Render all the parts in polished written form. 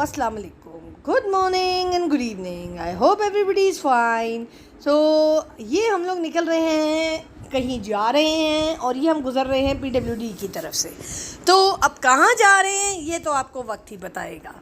अस्सलाम वालेकुम, good morning and good evening. I hope everybody is fine. So ये हम लोग निकल रहे हैं, कहीं जा रहे हैं और ये हम गुज़र रहे हैं PWD की तरफ से। तो अब कहाँ जा रहे हैं ये तो आपको वक्त ही बताएगा।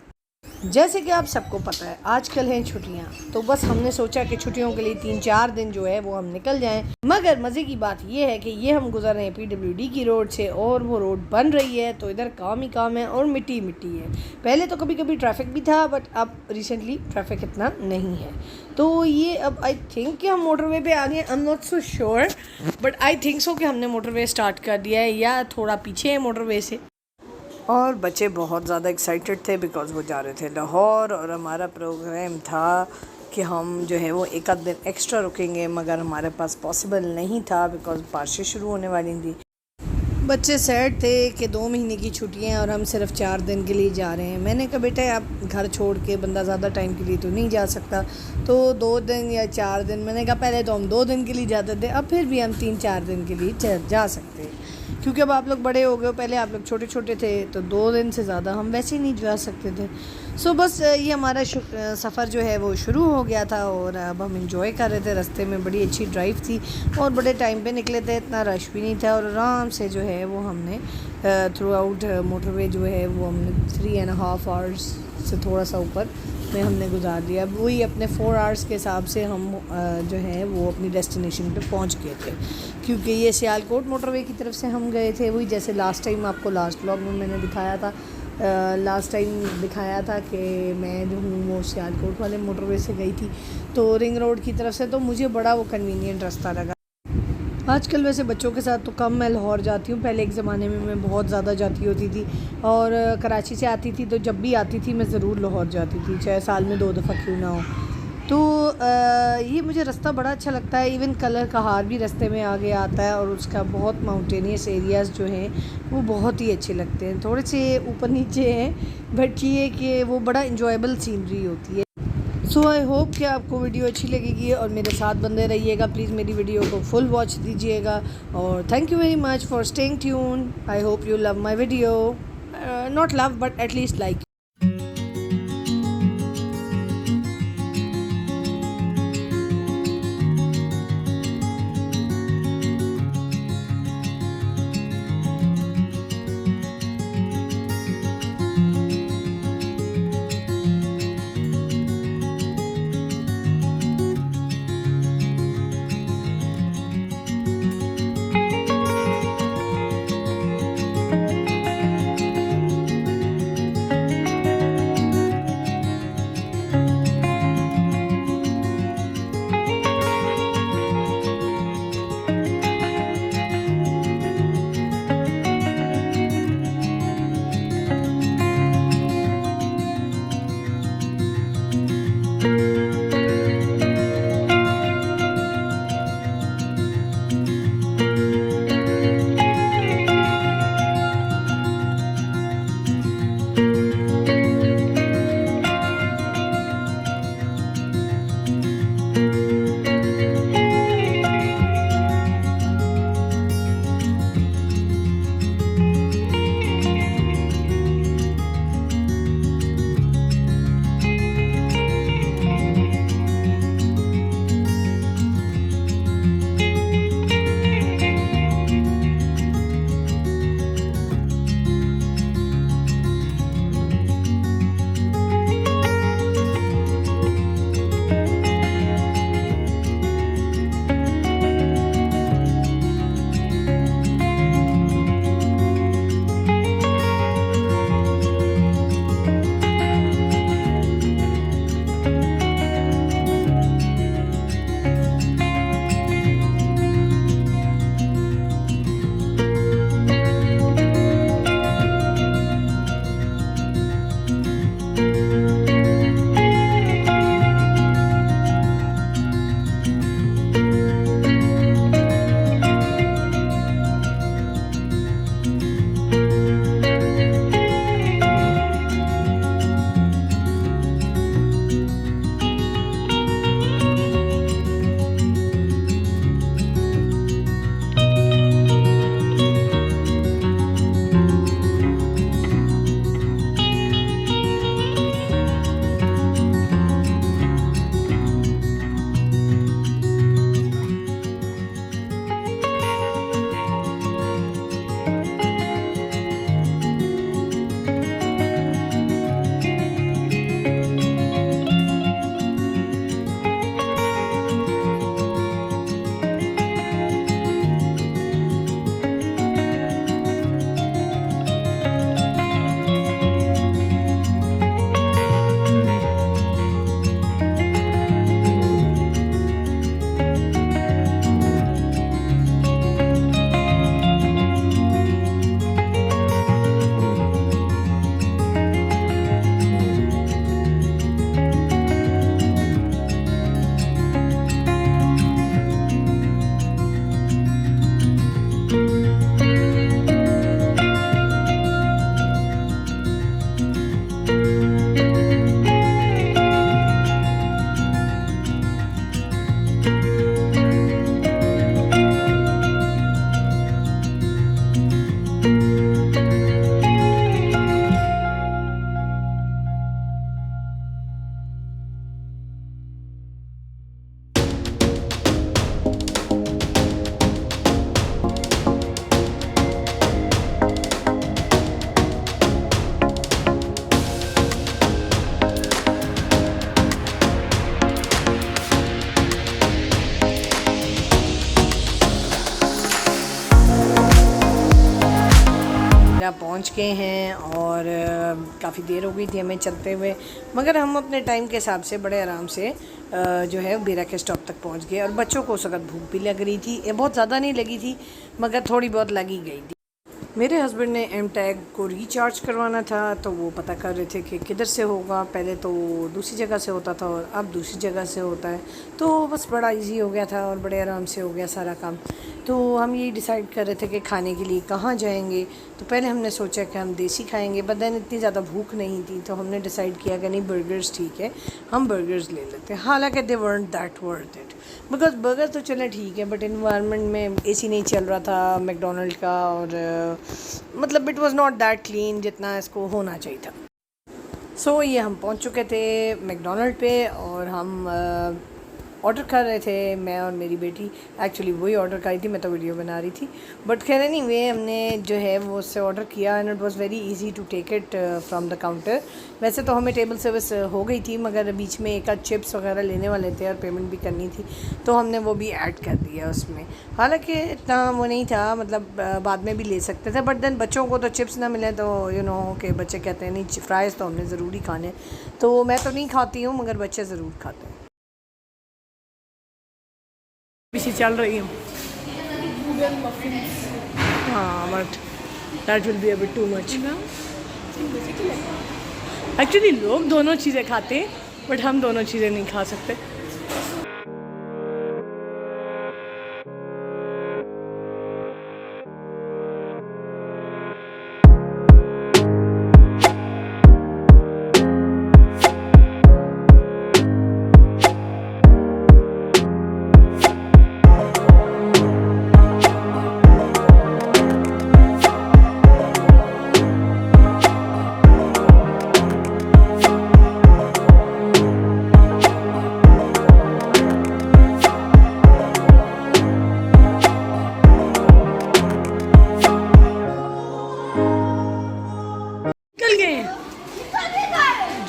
जैसे कि आप सबको पता है आजकल हैं छुट्टियां, तो बस हमने सोचा कि छुट्टियों के लिए 3-4 दिन जो है वो हम निकल जाएं। मगर मज़े की बात ये है कि ये हम गुजर रहे हैं PWD की रोड से और वो रोड बन रही है, तो इधर काम ही काम है और मिट्टी मिट्टी है। पहले तो कभी कभी ट्रैफिक भी था, बट अब रिसेंटली ट्रैफिक इतना नहीं है। तो ये अब आई थिंक कि हम मोटरवे पे आ गए। I am not so sure, but I think so कि हमने मोटरवे स्टार्ट कर दिया है या थोड़ा पीछे है मोटरवे से। और बच्चे बहुत ज़्यादा एक्साइटेड थे बिकॉज़ वो जा रहे थे लाहौर और हमारा प्रोग्राम था कि हम जो है वो एक आध दिन एक्स्ट्रा रुकेंगे, मगर हमारे पास पॉसिबल नहीं था बिकॉज़ बारिशें शुरू होने वाली थी। बच्चे सैड थे कि 2 महीने की छुट्टियां हैं और हम सिर्फ 4 दिन के लिए जा रहे हैं। मैंने कहा बेटा आप घर छोड़ के बंदा ज़्यादा टाइम के लिए तो नहीं जा सकता, तो 2 दिन या 4 दिन। मैंने कहा पहले तो हम 2 दिन के लिए जाते थे, अब फिर भी हम 3-4 दिन के लिए जा सकते हैं, क्योंकि अब आप लोग बड़े हो गए हो। पहले आप लोग छोटे छोटे थे तो 2 दिन से ज़्यादा हम वैसे ही नहीं जा सकते थे। सो बस ये हमारा सफ़र जो है वो शुरू हो गया था और अब हम इंजॉय कर रहे थे। रास्ते में बड़ी अच्छी ड्राइव थी और बड़े टाइम पे निकले थे, इतना रश भी नहीं था और आराम से जो है वो हमने थ्रू आउट मोटरवे जो है वो हमने 3.5 आवर्स से थोड़ा सा ऊपर में हमने गुजार लिया। वही अपने 4 आवर्स के हिसाब से हम जो है वो अपनी डेस्टिनेशन पे पहुंच गए थे, क्योंकि ये सियालकोट मोटरवे की तरफ से हम गए थे। वही जैसे लास्ट टाइम आपको लास्ट व्लॉग में मैंने दिखाया था, कि मैं जो हूँ वो सियालकोट वाले मोटरवे से गई थी, तो रिंग रोड की तरफ से। तो मुझे बड़ा वो कन्वीनियंट रास्ता लगा। आजकल वैसे बच्चों के साथ तो कम मैं लाहौर जाती हूँ, पहले एक ज़माने में मैं बहुत ज़्यादा जाती होती थी और कराची से आती थी, तो जब भी आती थी मैं ज़रूर लाहौर जाती थी, चाहे साल में 2 दफ़ा क्यों ना हो। तो ये मुझे रास्ता बड़ा अच्छा लगता है। इवन कलर कहार भी रास्ते में आगे आता है और उसका बहुत माउंटेनियस एरियाज़ जो हैं वो बहुत ही अच्छे लगते हैं। थोड़े से ऊपर नीचे हैं, बट ये कि वो बड़ा इंजॉयबल सीनरी होती है। सो आई होप कि आपको वीडियो अच्छी लगेगी और मेरे साथ बंदे रहिएगा। प्लीज़ मेरी वीडियो को फुल वॉच दीजिएगा और thank you very much for staying tune. I hope you love my video, not love but at least like. पहुंच गए हैं और काफ़ी देर हो गई थी हमें चलते हुए, मगर हम अपने टाइम के हिसाब से बड़े आराम से जो है बेरा के स्टॉप तक पहुंच गए। और बच्चों को उस वक्त भूख भी लग रही थी, ये बहुत ज़्यादा नहीं लगी थी मगर थोड़ी बहुत लगी गई थी। मेरे हस्बैंड ने एम टैग को रिचार्ज करवाना था, तो वो पता कर रहे थे कि किधर से होगा। पहले तो दूसरी जगह से होता था और अब दूसरी जगह से होता है, तो बस बड़ा इजी हो गया था और बड़े आराम से हो गया सारा काम। तो हम यही डिसाइड कर रहे थे कि खाने के लिए कहाँ जाएंगे। तो पहले हमने सोचा कि हम देसी खाएंगे, बट देन इतनी ज़्यादा भूख नहीं थी, तो हमने डिसाइड किया कि नहीं, बर्गर्स ठीक है, हम बर्गर्स ले लेते हैं। हालांकि दे weren't that worth it, because burger तो चले ठीक है, बट इन्वायरमेंट में एसी नहीं चल रहा था मैकडोनल्ड का, और मतलब it was not that clean जितना इसको होना चाहिए था। सो ये हम पहुंच चुके थे मैकडोनल्ड पे और हम ऑर्डर कर रहे थे, मैं और मेरी बेटी। एक्चुअली वही ऑर्डर करी थी, मैं तो वीडियो बना रही थी, बट खैर नहीं, वे हमने जो है वो उससे ऑर्डर किया and it was very easy to take it from the counter. वैसे तो हमें टेबल सर्विस हो गई थी, मगर बीच में एक आध चिप्स वगैरह लेने वाले थे और पेमेंट भी करनी थी, तो हमने वो भी ऐड कर दिया उसमें। हालांकि इतना वो नहीं था, मतलब बाद में भी ले सकते थे, बट देन बच्चों को तो चिप्स ना मिले तो यू नो कि बच्चे कहते हैं नहीं फ्राइज़ तो हमने ज़रूरी खाने। तो मैं तो नहीं खाती हूँ मगर बच्चे ज़रूर खाते हैं। पीछे चल रही हूँ, हाँ, but that will be a bit too much. Actually लोग दोनों चीज़ें खाते हैं, बट हम दोनों चीज़ें नहीं खा सकते।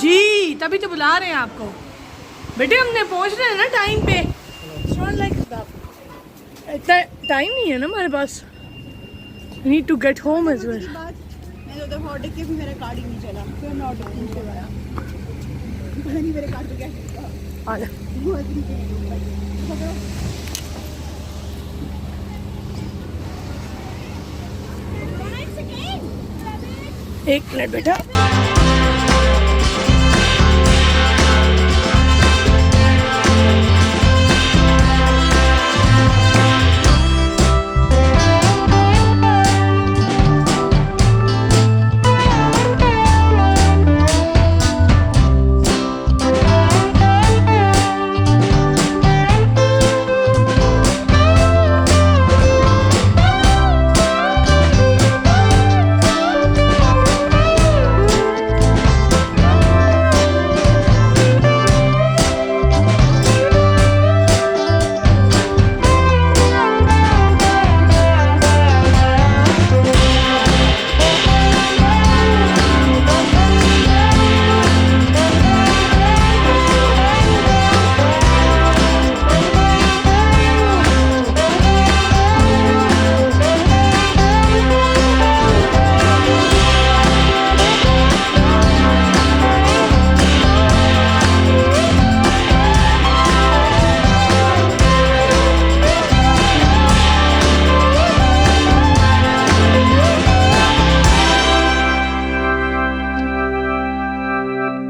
जी तभी तो बुला रहे हैं आपको बेटे, हमने पहुंच रहे हैं ना टाइम पे। इतना टाइम नहीं है ना हमारे पास, need to get home as well. मैंने उधर ऑर्डर किया, मेरा कार्ड ही नहीं चला, फिर मैं ऑर्डर नहीं करवाया, पता नहीं मेरे कार्ड क्या आ जा। एक मिनट बेटा।